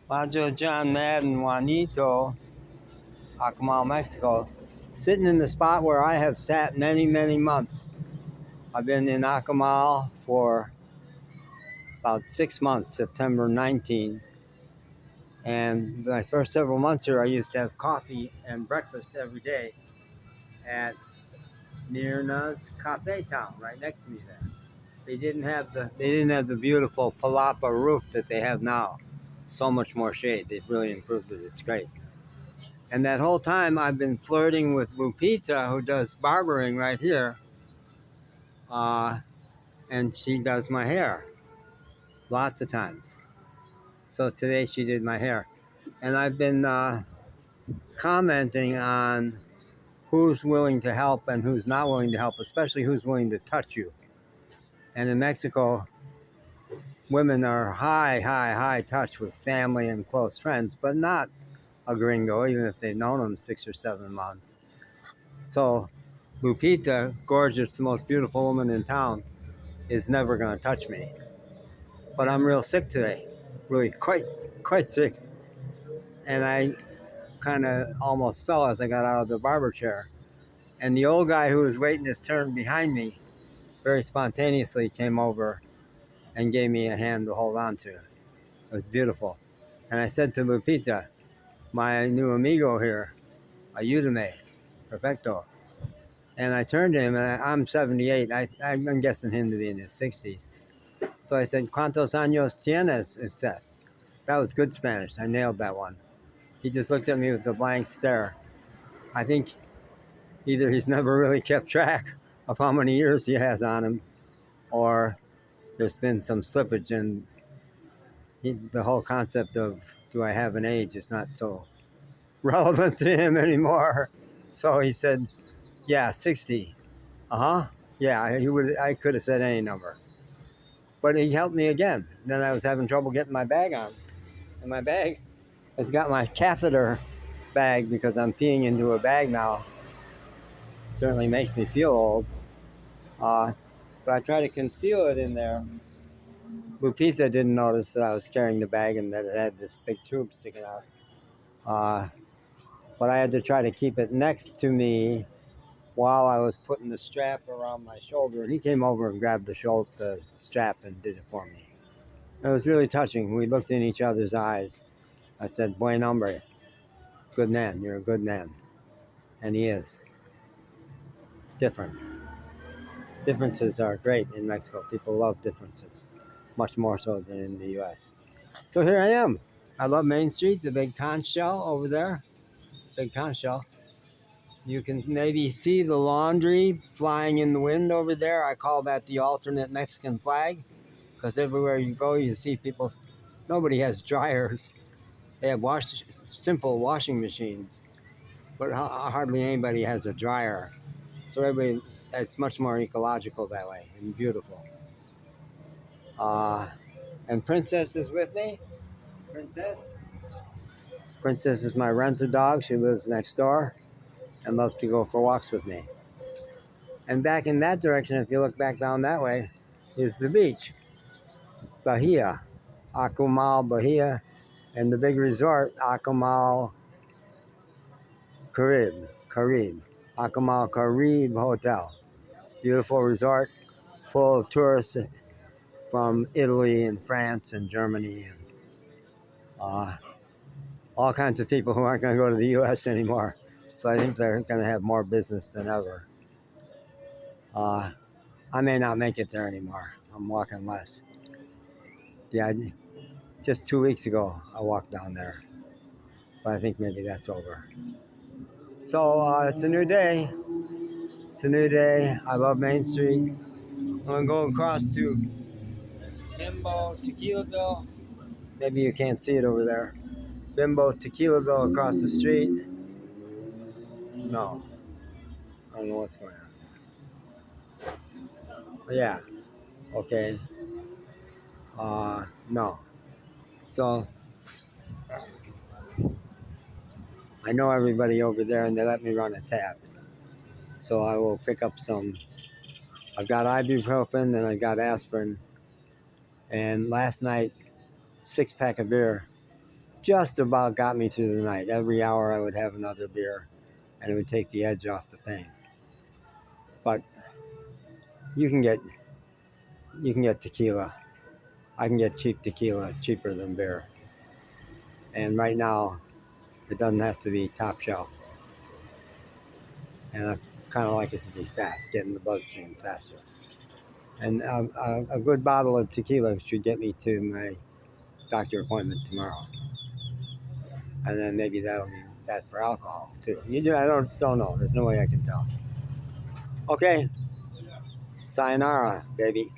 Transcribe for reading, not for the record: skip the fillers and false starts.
Majo John Madden, Juanito, Akumal, Mexico, sitting in the spot where I have sat many, many months. I've been in Akumal for about 6 months, September 19. And my first several months here, I used to have coffee and breakfast every day at Mirna's Cafe Town, right next to me there. They didn't have the beautiful palapa roof that they have now. So much more shade. They've really improved it. It's great. And that whole time I've been flirting with Lupita, who does barbering right here. And she does my hair lots of times. So today she did my hair. And I've been commenting on who's willing to help and who's not willing to help, especially who's willing to touch you. And in Mexico, women are high touch with family and close friends, but not a gringo, even if they've known them 6 or 7 months. So Lupita, gorgeous, the most beautiful woman in town, is never going to touch me. But I'm real sick today, really quite sick. And I kind of almost fell as I got out of the barber chair. And the old guy who was waiting his turn behind me very spontaneously came over and gave me a hand to hold on to. It was beautiful. And I said to Lupita, my new amigo here, ayúdame, perfecto. And I turned to him, and I'm 78. I'm guessing him to be in his 60s. So I said, ¿Cuántos años tienes usted? That was good Spanish. I nailed that one. He just looked at me with a blank stare. I think either he's never really kept track of how many years he has on him, or there's been some slippage, and the whole concept of do I have an age is not so relevant to him anymore. So he said, yeah, 60. Yeah, I could have said any number. But he helped me again. Then I was having trouble getting my bag on. And my bag has got my catheter bag because I'm peeing into a bag now. It certainly makes me feel old. But I try to conceal it in there. Lupita didn't notice that I was carrying the bag and that it had this big tube sticking out. But I had to try to keep it next to me while I was putting the strap around my shoulder. And he came over and grabbed the strap and did it for me. It was really touching. We looked in each other's eyes. I said, buen hombre, good man, you're a good man. And he is. Different. Differences are great in Mexico. People love differences, much more so than in the U.S. So here I am. I love Main Street, the big conch shell over there. Big conch shell. You can maybe see the laundry flying in the wind over there. I call that the alternate Mexican flag, because everywhere you go, you see people. Nobody has dryers. They have simple washing machines, but hardly anybody has a dryer. So it's much more ecological that way and beautiful. And Princess is with me. Princess is my renter dog. She lives next door and loves to go for walks with me. And back in that direction, if you look back down that way, is the beach, Bahia, Akumal Bahia, and the big resort, Akumal Carib, Akumal Carib Hotel. Beautiful resort, full of tourists from Italy and France and Germany and all kinds of people who aren't going to go to the U.S. anymore. So I think they're going to have more business than ever. I may not make it there anymore. I'm walking less. Yeah, just 2 weeks ago I walked down there, but I think maybe that's over. So it's a new day. It's a new day. I love Main Street. I'm going to go across to Bimbo Tequilaville. Maybe you can't see it over there. Bimbo Tequilaville across the street. No, I don't know what's going on. But yeah, okay. No. So I know everybody over there, and they let me run a tab. So I will pick up some. I've got ibuprofen and I got aspirin. And last night, 6-pack of beer just about got me through the night. Every hour I would have another beer, and it would take the edge off the pain. But you can get tequila. I can get cheap tequila, cheaper than beer. And right now, it doesn't have to be top shelf. And I kind of like it to be fast, getting the bloodstream faster. And a good bottle of tequila should get me to my doctor appointment tomorrow. And then maybe that'll be that for alcohol too. I don't know. There's no way I can tell. Okay. Sayonara, baby.